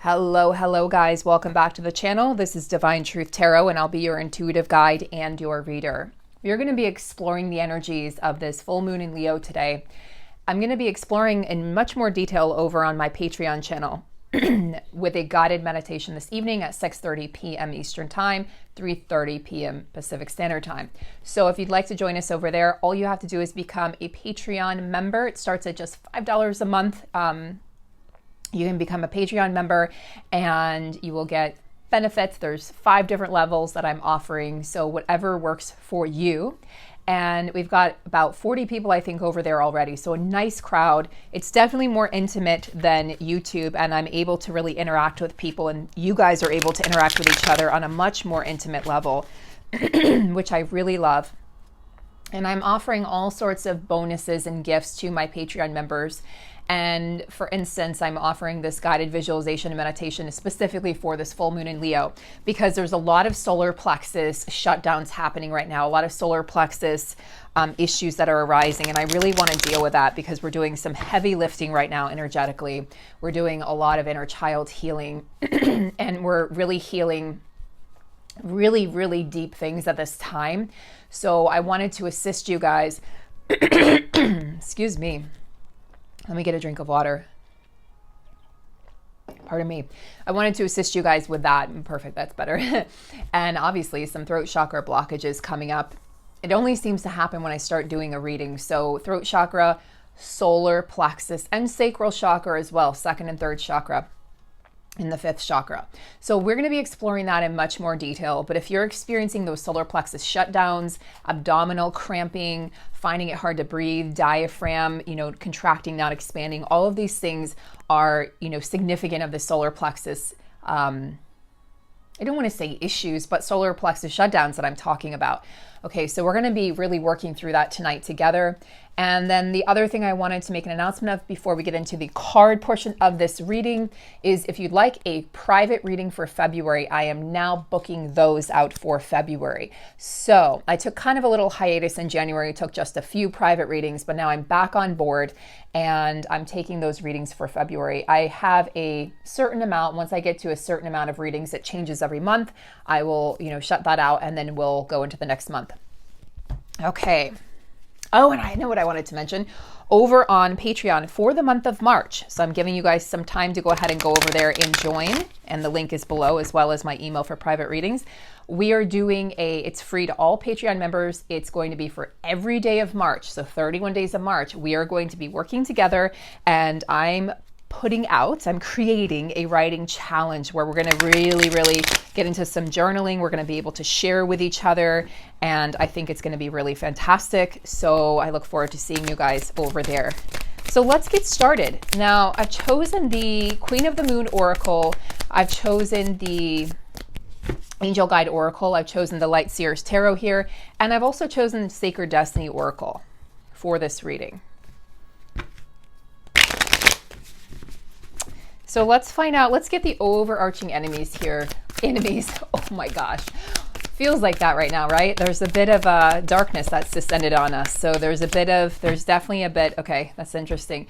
Hello guys, welcome back to the channel. This is Divine Truth Tarot and I'll be your intuitive guide and your reader. We're going to be exploring the energies of this full moon in Leo today. I'm going to be exploring in much more detail over on my Patreon channel with a guided meditation this evening at 6:30 p.m. Eastern Time, 3:30 p.m. Pacific Standard Time. So if you'd like to join us over there, all you have to do is become a Patreon member. It starts at just $5 a month. You can become a Patreon member and you will get benefits. There's 5 different levels that I'm offering, so whatever works for you. And we've got about 40 people, I think, over there already. So a nice crowd. It's definitely more intimate than YouTube, and I'm able to really interact with people, and you guys are able to interact with each other on a much more intimate level, which I really love. And I'm offering all sorts of bonuses and gifts to my Patreon members. And for instance, I'm offering this guided visualization and meditation specifically for this full moon in Leo, because there's a lot of solar plexus shutdowns happening right now, a lot of solar plexus issues that are arising. And I really want to deal with that because we're doing some heavy lifting right now energetically. We're doing a lot of inner child healing and we're really healing really deep things at this time. So I wanted to assist you guys. Excuse me. Let me get a drink of water. Pardon me. I wanted to assist you guys with that. Perfect, that's better. And obviously some throat chakra blockages coming up. It only seems to happen when I start doing a reading. So throat chakra, solar plexus, and sacral chakra as well, 2nd and 3rd chakra in the 5th chakra. So we're going to be exploring that in much more detail. But if you're experiencing those solar plexus shutdowns, abdominal cramping, finding it hard to breathe, diaphragm, contracting, not expanding, all of these things are, significant of the solar plexus. I don't want to say issues, but solar plexus shutdowns that I'm talking about. Okay, so we're going to be really working through that tonight together. And then the other thing I wanted to make an announcement of before we get into the card portion of this reading is if you'd like a private reading for February, I am now booking those out for February. So I took kind of a little hiatus in January, took just a few private readings, but now I'm back on board and I'm taking those readings for February. I have a certain amount. Once I get to a certain amount of readings, it changes every month. I will, shut that out and then we'll go into the next month. Okay. Oh, and I know what I wanted to mention over on Patreon for the month of March. So I'm giving you guys some time to go ahead and go over there and join. And the link is below, as well as my email for private readings. We are doing it's free to all Patreon members. It's going to be for every day of March. So 31 days of March, we are going to be working together, and I'm creating a writing challenge where we're going to really get into some journaling. We're going to be able to share with each other, and I think it's going to be really fantastic. So I look forward to seeing you guys over there. So let's get started. Now, I've chosen the Queen of the Moon Oracle. I've chosen the Angel Guide Oracle. I've chosen the Light Seers Tarot here, and I've also chosen the Sacred Destiny Oracle for this reading. So let's find out, let's get the overarching enemies here. Enemies, oh my gosh. Feels like that right now, right? There's a bit of darkness that's descended on us. So there's definitely a bit, okay, that's interesting.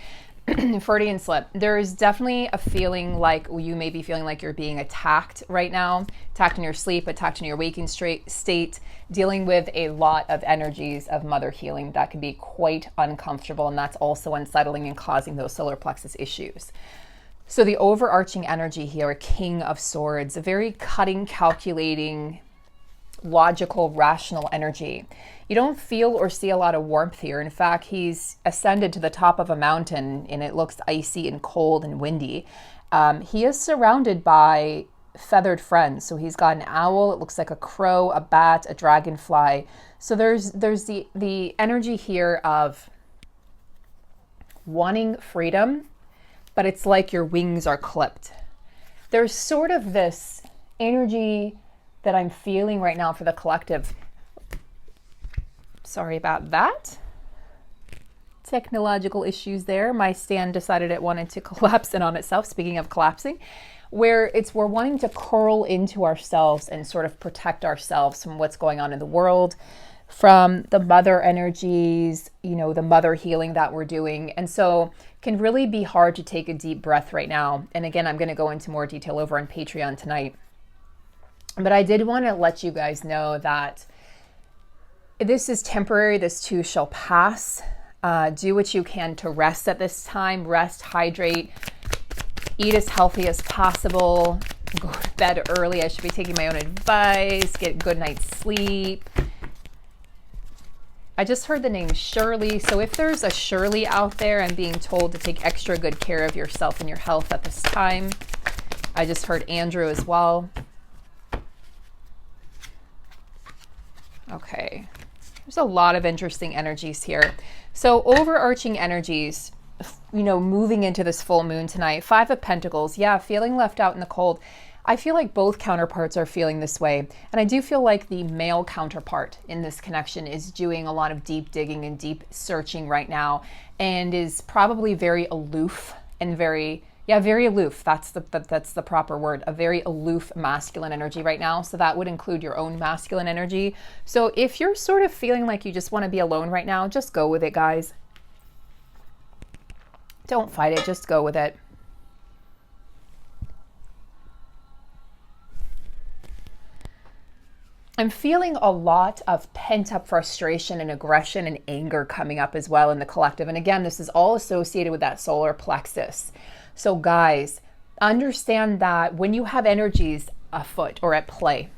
Freudian slip. There is definitely a feeling like you may be feeling like you're being attacked right now, attacked in your sleep, attacked in your waking state, dealing with a lot of energies of mother healing. That can be quite uncomfortable, and that's also unsettling and causing those solar plexus issues. So the overarching energy here, King of Swords, a very cutting, calculating, logical, rational energy. You don't feel or see a lot of warmth here. In fact, he's ascended to the top of a mountain and it looks icy and cold and windy. He is surrounded by feathered friends. So he's got an owl, it looks like a crow, a bat, a dragonfly. So there's the energy here of wanting freedom, but it's like your wings are clipped. There's sort of this energy that I'm feeling right now for the collective. Sorry about that. Technological issues there. My stand decided it wanted to collapse in on itself, speaking of collapsing, where we're wanting to curl into ourselves and sort of protect ourselves from what's going on in the world. from the mother energies, you know, the mother healing that we're doing. And so can really be hard to take a deep breath right now. And again, I'm going to go into more detail over on Patreon tonight. But I did want to let you guys know that this is temporary. This too shall pass. Do what you can to rest at this time. Rest, hydrate, eat as healthy as possible. Go to bed early. I should be taking my own advice. Get a good night's sleep. I just heard the name Shirley. So if there's a Shirley out there, I'm being told to take extra good care of yourself and your health at this time. I just heard Andrew as well. Okay. There's a lot of interesting energies here. So overarching energies, you know, moving into this full moon tonight. 5 of Pentacles. Yeah, feeling left out in the cold. I feel like both counterparts are feeling this way. And I do feel like the male counterpart in this connection is doing a lot of deep digging and deep searching right now, and is probably very aloof and very aloof. That's the proper word. A very aloof masculine energy right now. So that would include your own masculine energy. So if you're sort of feeling like you just want to be alone right now, just go with it, guys. Don't fight it. Just go with it. I'm feeling a lot of pent-up frustration and aggression and anger coming up as well in the collective. And again, this is all associated with that solar plexus. So guys, understand that when you have energies afoot or at play,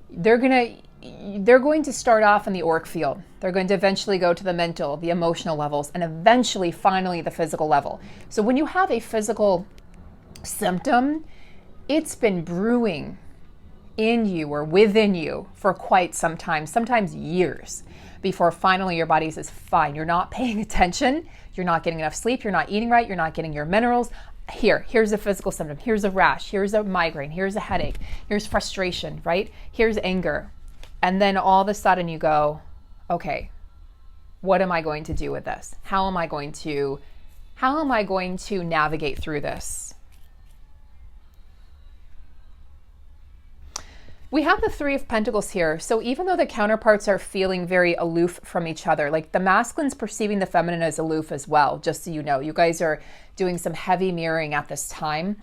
they're going to start off in the auric field. They're going to eventually go to the mental, the emotional levels, and eventually, finally, the physical level. So when you have a physical symptom, it's been brewing in you or within you for quite some time, sometimes years, before finally your body says, fine, you're not paying attention, you're not getting enough sleep, you're not eating right, you're not getting your minerals. Here's a physical symptom, here's a rash, here's a migraine, here's a headache, here's frustration, right? Here's anger. And then all of a sudden you go, okay, what am I going to do with this? How am I going to navigate through this? We have the 3 of Pentacles here. So even though the counterparts are feeling very aloof from each other, like the masculine's perceiving the feminine as aloof as well, just so you know. You guys are doing some heavy mirroring at this time.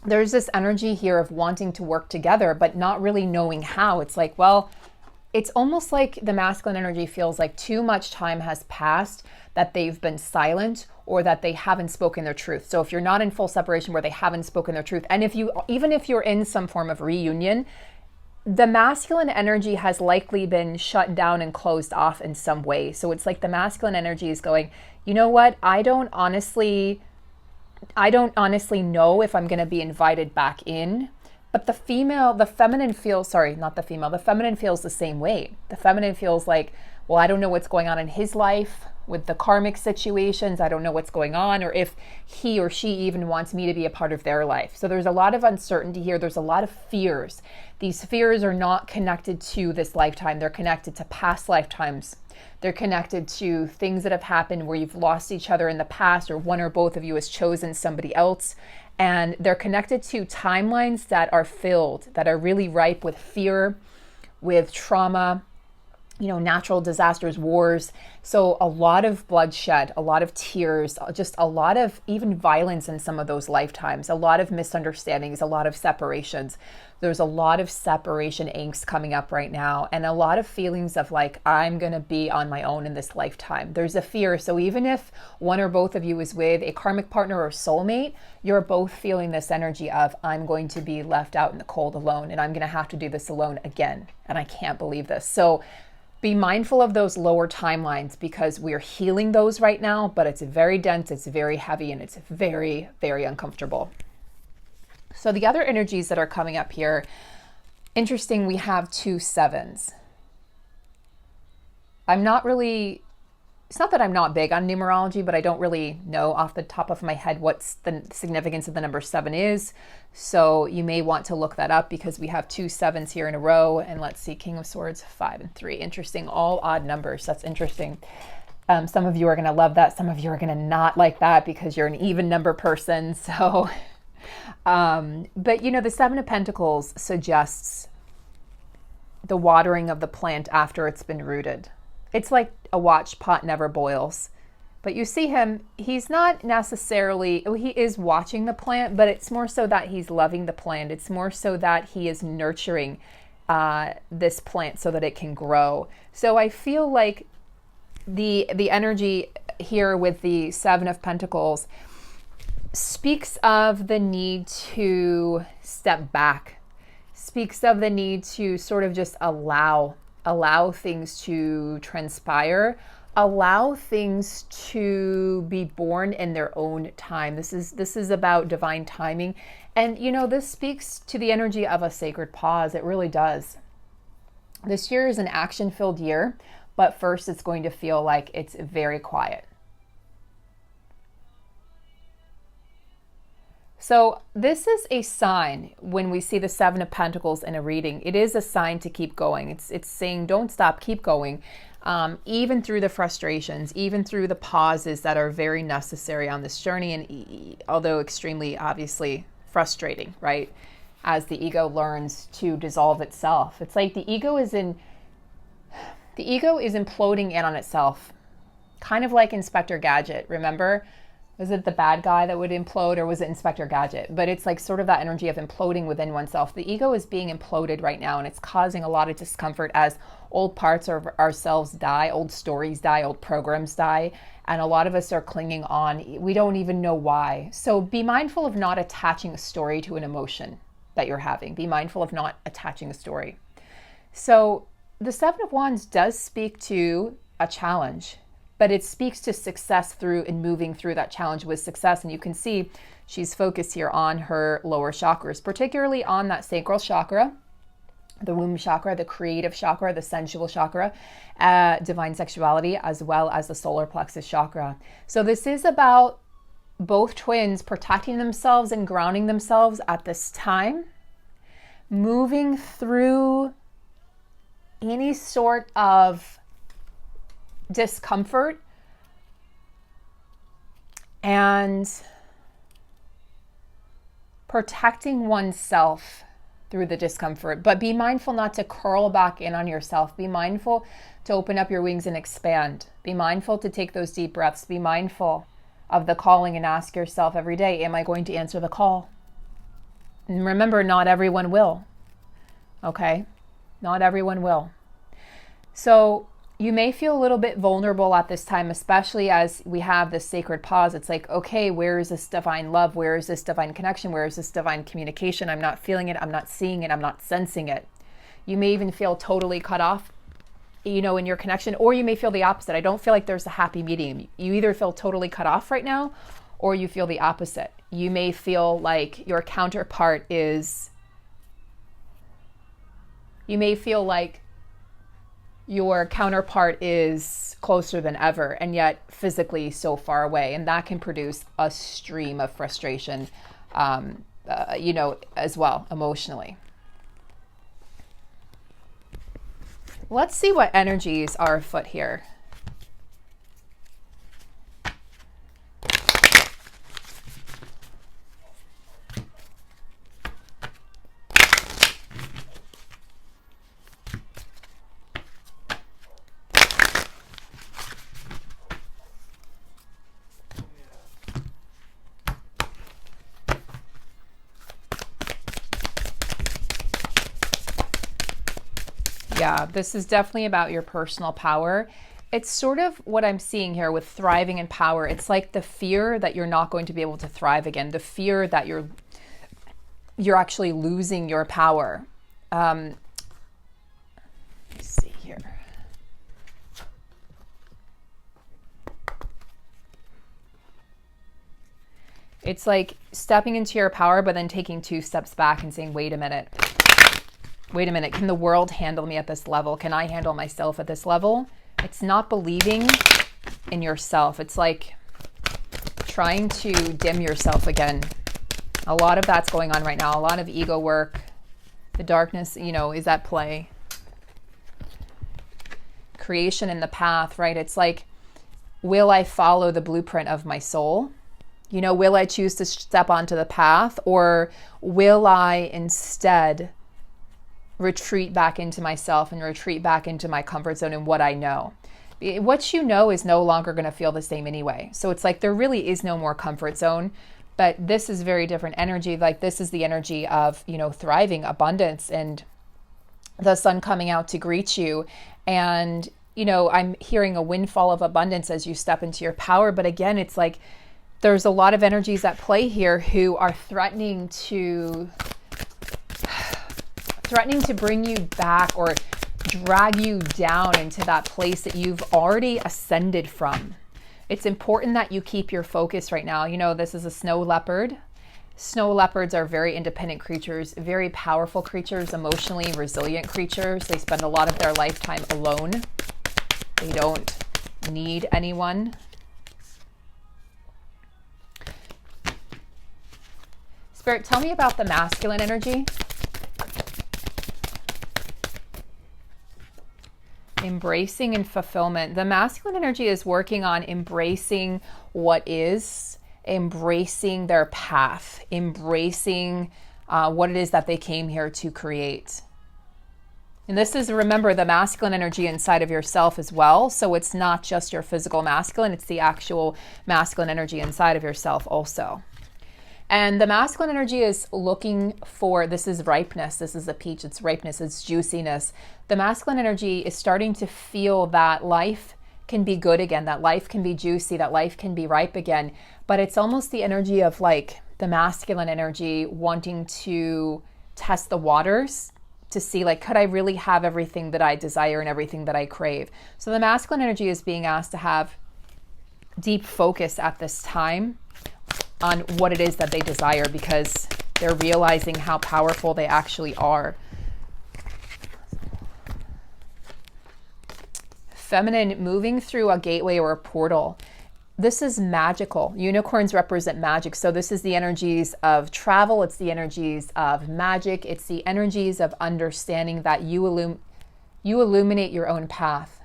There's this energy here of wanting to work together, but not really knowing how. It's like, well, it's almost like the masculine energy feels like too much time has passed, that they've been silent, or that they haven't spoken their truth. So if you're not in full separation where they haven't spoken their truth, and even if you're in some form of reunion, the masculine energy has likely been shut down and closed off in some way. So it's like the masculine energy is going, you know what? I don't honestly know if I'm going to be invited back in. But the feminine feels the same way. The feminine feels like, well, I don't know what's going on in his life with the karmic situations. I don't know what's going on, or if he or she even wants me to be a part of their life. So there's a lot of uncertainty here. There's a lot of fears. These fears are not connected to this lifetime. They're connected to past lifetimes. They're connected to things that have happened where you've lost each other in the past, or one or both of you has chosen somebody else. And they're connected to timelines that are filled, that are really ripe with fear, with trauma, natural disasters, wars. So a lot of bloodshed, a lot of tears, just a lot of even violence in some of those lifetimes, a lot of misunderstandings, a lot of separations. There's a lot of separation angst coming up right now, and a lot of feelings of like, I'm going to be on my own in this lifetime. There's a fear. So even if one or both of you is with a karmic partner or soulmate, you're both feeling this energy of, I'm going to be left out in the cold alone, and I'm going to have to do this alone again. And I can't believe this. So be mindful of those lower timelines, because we're healing those right now, but it's very dense, it's very heavy, and it's very, very uncomfortable. So the other energies that are coming up here, interesting, we have 2 7s. It's not that I'm not big on numerology, but I don't really know off the top of my head what's the significance of the number 7 is. So you may want to look that up, because we have 2 7s here in a row. And let's see, King of Swords, 5 and 3. Interesting, all odd numbers. That's interesting. Some of you are going to love that. Some of you are going to not like that because you're an even number person. So, but the 7 of Pentacles suggests the watering of the plant after it's been rooted. It's like a watch pot never boils. But you see him, he's not necessarily, he is watching the plant, but it's more so that he's loving the plant. It's more so that he is nurturing this plant so that it can grow. So I feel like the energy here with the Seven of Pentacles speaks of the need to step back, speaks of the need to sort of just allow things to transpire, allow things to be born in their own time. This is about divine timing. And you know, this speaks to the energy of a sacred pause. It really does. This year is an action-filled year, but first it's going to feel like it's very quiet. So this is a sign when we see the Seven of Pentacles in a reading. It is a sign to keep going. It's saying don't stop, keep going. Even through the frustrations, even through the pauses that are very necessary on this journey, and although extremely obviously frustrating, right? As the ego learns to dissolve itself. It's like the ego is imploding in on itself. Kind of like Inspector Gadget, remember? Was it the bad guy that would implode, or was it Inspector Gadget? But it's like sort of that energy of imploding within oneself. The ego is being imploded right now, and it's causing a lot of discomfort as old parts of ourselves die, old stories die, old programs die, and a lot of us are clinging on. We don't even know why. So be mindful of not attaching a story to an emotion that you're having. Be mindful of not attaching a story. So the Seven of Wands does speak to a challenge, but it speaks to success through and moving through that challenge with success. And you can see she's focused here on her lower chakras, particularly on that sacral chakra, the womb chakra, the creative chakra, the sensual chakra, divine sexuality, as well as the solar plexus chakra. So this is about both twins protecting themselves and grounding themselves at this time, moving through any sort of discomfort and protecting oneself through the discomfort. But be mindful not to curl back in on yourself. Be mindful to open up your wings and expand. Be mindful to take those deep breaths. Be mindful of the calling and ask yourself every day, am I going to answer the call? And remember, not everyone will. Okay? Not everyone will. So you may feel a little bit vulnerable at this time, especially as we have this sacred pause. It's like, okay, where is this divine love? Where is this divine connection? Where is this divine communication? I'm not feeling it. I'm not seeing it. I'm not sensing it. You may even feel totally cut off, you know, in your connection, or you may feel the opposite. I don't feel like there's a happy medium. You either feel totally cut off right now, or you feel the opposite. You may feel like your counterpart is, closer than ever, and yet physically so far away. And that can produce a stream of frustration, you know, as well, emotionally. Let's see what energies are afoot here. Yeah, this is definitely about your personal power. It's sort of what I'm seeing here with thriving and power. It's like the fear that you're not going to be able to thrive again, the fear that you're actually losing your power. Let's see here. It's like stepping into your power, but then taking 2 steps back and saying, wait a minute, can the world handle me at this level? Can I handle myself at this level? It's not believing in yourself. It's like trying to dim yourself again. A lot of that's going on right now. A lot of ego work. The darkness, you know, is at play. Creation in the path, right? It's like, will I follow the blueprint of my soul? You know, will I choose to step onto the path, or will I instead retreat back into myself and retreat back into my comfort zone and what I know. What you know is no longer going to feel the same anyway. So it's like there really is no more comfort zone, but this is very different energy. Like this is the energy of, you know, thriving, abundance, and the sun coming out to greet you. And, you know, I'm hearing a windfall of abundance as you step into your power. But again, it's like there's a lot of energies at play here who are threatening to bring you back or drag you down into that place that you've already ascended from. It's important that you keep your focus right now. You know, this is a snow leopard. Snow leopards are very independent creatures, very powerful creatures, emotionally resilient creatures. They spend a lot of their lifetime alone. They don't need anyone. Spirit, tell me about the masculine energy. Embracing and fulfillment. The masculine energy is working on embracing what is, embracing their path, embracing what it is that they came here to create. And this is, remember, the masculine energy inside of yourself as well. So it's not just your physical masculine, it's the actual masculine energy inside of yourself also. And the masculine energy is looking for, this is ripeness, this is a peach, it's ripeness, it's juiciness. The masculine energy is starting to feel that life can be good again, that life can be juicy, that life can be ripe again. But it's almost the energy of like the masculine energy wanting to test the waters to see like, could I really have everything that I desire and everything that I crave? So the masculine energy is being asked to have deep focus at this time on what it is that they desire, because they're realizing how powerful they actually are. Feminine, moving through a gateway or a portal. This is magical. Unicorns represent magic. So this is the energies of travel. It's the energies of magic. It's the energies of understanding that you illuminate your own path.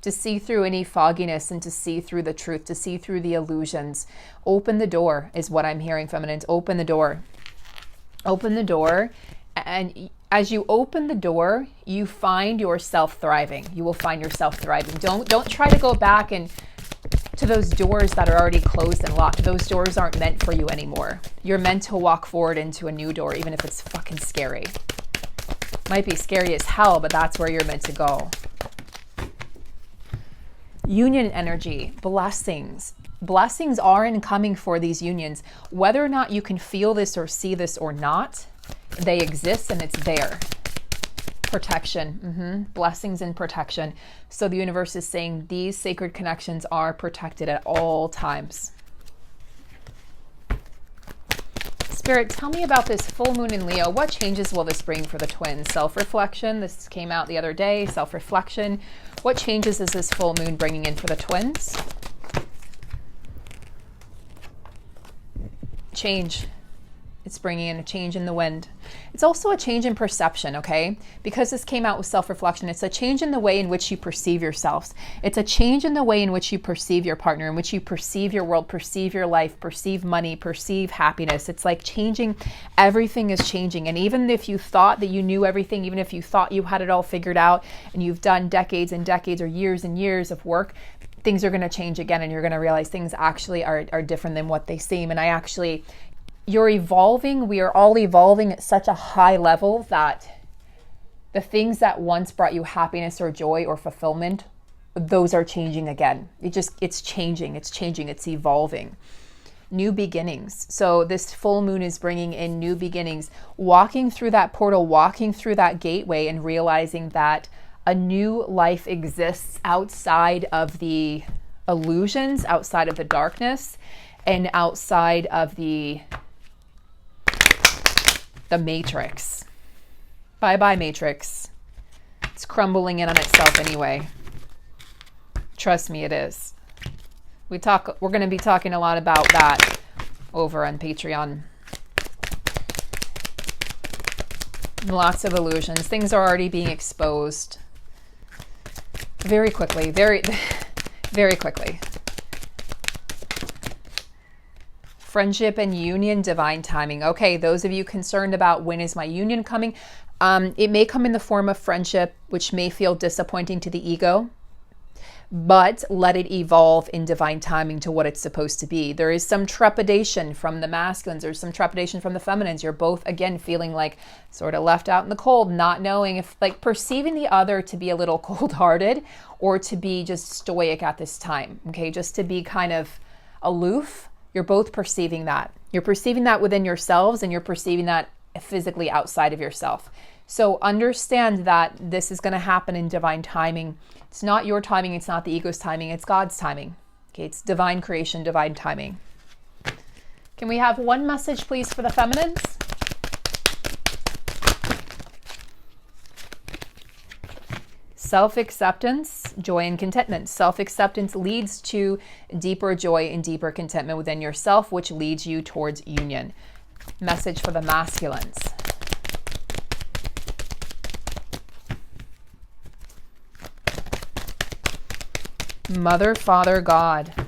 To see through any fogginess and to see through the truth, to see through the illusions. Open the door is what I'm hearing, feminines. Open the door. Open the door. And as you open the door, you find yourself thriving. You will find yourself thriving. Don't try to go back and to those doors that are already closed and locked. Those doors aren't meant for you anymore. You're meant to walk forward into a new door, even if it's fucking scary. Might be scary as hell, but that's where you're meant to go. Union energy, blessings. Blessings are incoming for these unions. Whether or not you can feel this or see this or not, they exist and it's there. Protection, blessings and protection. So the universe is saying these sacred connections are protected at all times. Spirit, tell me about this full moon in Leo. What changes will this bring for the twins? Self-reflection. This came out the other day. Self-reflection. What changes is this full moon bringing in for the twins? Change. It's bringing in a change in the wind. It's also a change in perception, okay? Because this came out with self-reflection, it's a change in the way in which you perceive yourselves. It's a change in the way in which you perceive your partner, in which you perceive your world, perceive your life, perceive money, perceive happiness. It's like changing. Everything is changing. And even if you thought that you knew everything, even if you thought you had it all figured out and you've done decades and decades or years and years of work, things are going to change again, and you're going to realize things actually are different than what they seem. And you're evolving. We are all evolving at such a high level that the things that once brought you happiness or joy or fulfillment, those are changing again. It's changing, it's evolving. New beginnings. So this full moon is bringing in new beginnings, walking through that portal, walking through that gateway and realizing that a new life exists outside of the illusions, outside of the darkness, and outside of the matrix. Bye-bye, matrix. It's crumbling in on itself anyway. Trust me, it is. We're going to be talking a lot about that over on Patreon. Lots of illusions. Things are already being exposed very quickly, very, very quickly. Friendship and union, divine timing. Okay, those of you concerned about when is my union coming, it may come in the form of friendship, which may feel disappointing to the ego, but let it evolve in divine timing to what it's supposed to be. There is some trepidation from the masculines, there's some trepidation from the feminines. You're both, again, feeling like sort of left out in the cold, not knowing if, like, perceiving the other to be a little cold-hearted or to be just stoic at this time, okay? Just to be kind of aloof. You're both perceiving that. You're perceiving that within yourselves, and you're perceiving that physically outside of yourself. So understand that this is going to happen in divine timing. It's not your timing. It's not the ego's timing. It's God's timing. Okay, it's divine creation, divine timing. Can we have one message, please, for the feminines? Self-acceptance, joy and contentment. Self-acceptance leads to deeper joy and deeper contentment within yourself, which leads you towards union. Message for the masculines. Mother, Father, God.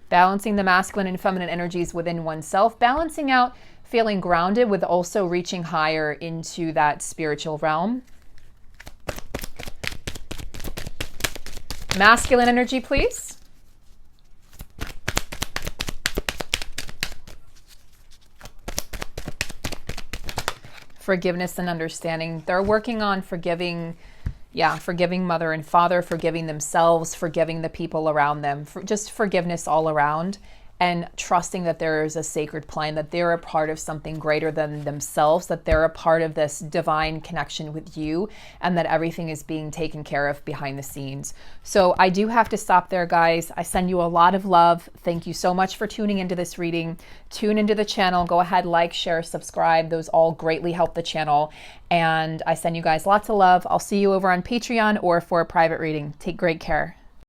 Balancing the masculine and feminine energies within oneself. Balancing out, feeling grounded with also reaching higher into that spiritual realm. Masculine energy, please. Forgiveness and understanding. They're working on forgiving mother and father, forgiving themselves, forgiving the people around them, just forgiveness all around, and trusting that there is a sacred plan, that they're a part of something greater than themselves, that they're a part of this divine connection with you, and that everything is being taken care of behind the scenes. So I do have to stop there, guys. I send you a lot of love. Thank you so much for tuning into this reading. Tune into the channel. Go ahead, like, share, subscribe. Those all greatly help the channel. And I send you guys lots of love. I'll see you over on Patreon or for a private reading. Take great care.